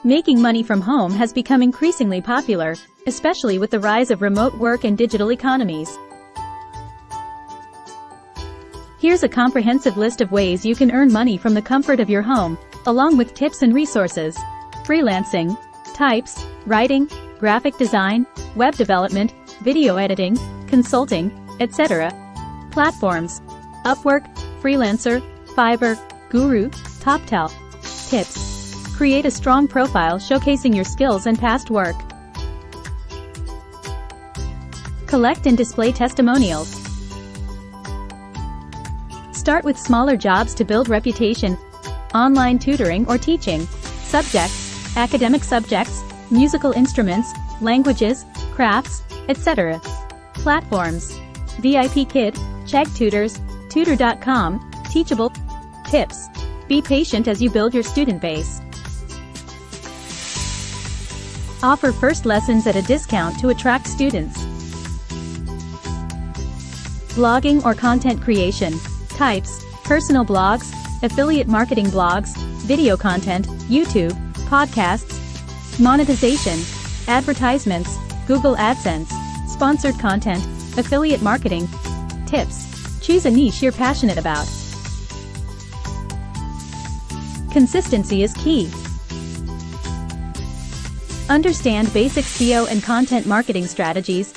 Making money from home has become increasingly popular, especially with the rise of remote work and digital economies. Here's a comprehensive list of ways you can earn money from the comfort of your home, along with tips and resources. Freelancing, types, writing, graphic design, web development, video editing, consulting, etc. Platforms: Upwork, Freelancer, Fiverr, Guru, Toptal. Tips: create a strong profile showcasing your skills and past work. Collect and display testimonials. Start with smaller jobs to build reputation. Online tutoring or teaching. Subjects: academic subjects, musical instruments, languages, crafts, etc. Platforms: VIPKid, Chegg, Tutors, Tutor.com, Teachable. Tips: be patient as you build your student base. Offer first lessons at a discount to attract students. Blogging or content creation. Types: personal blogs, affiliate marketing blogs, video content, YouTube, podcasts. Monetization: advertisements, Google AdSense, sponsored content, affiliate marketing. Tips: choose a niche you're passionate about. Consistency is key. Understand basic SEO and content marketing strategies.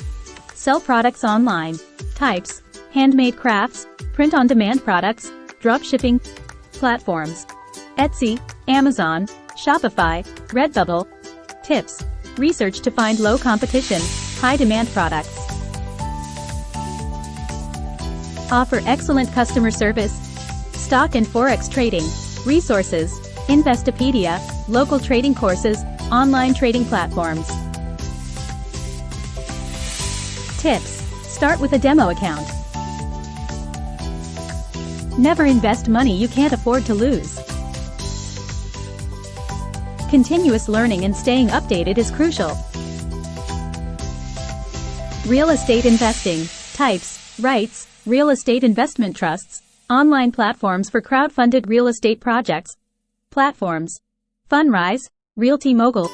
Sell products online. Types: handmade crafts, print-on-demand products, dropshipping. Platforms: Etsy, Amazon, Shopify, Redbubble. Tips: research to find low competition, high-demand products. Offer excellent customer service. Stock and forex trading. Resources: Investopedia, local trading courses, online trading platforms. Tips: start with a demo account. Never invest money you can't afford to lose. Continuous learning and staying updated is crucial. Real estate investing. Types: REITs, real estate investment trusts, online platforms for crowd-funded real estate projects. Platforms: Fundrise, Realty Mogul.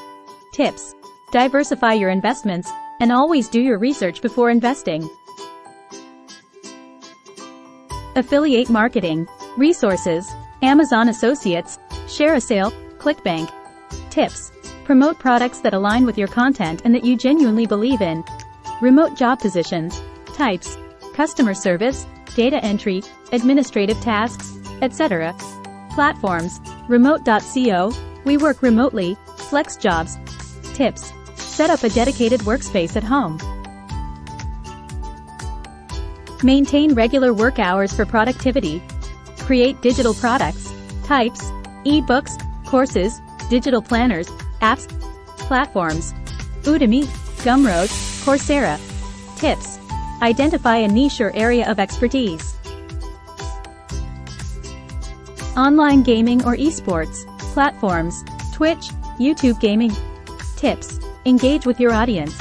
Tips: diversify your investments, and always do your research before investing. Affiliate marketing. Resources: Amazon Associates, ShareASale, ClickBank. Tips: promote products that align with your content and that you genuinely believe in. Remote job positions. Types: customer service, data entry, administrative tasks, etc. Platforms: remote.co, we work remotely, flex jobs. Tips: set up a dedicated workspace at home. Maintain regular work hours for productivity. Create digital products. Types: ebooks, courses, digital planners, apps. Platforms: Udemy, Gumroad, Coursera. Tips: identify a niche or area of expertise. Online gaming or esports. Platforms: Twitch, YouTube gaming. Tips: engage with your audience.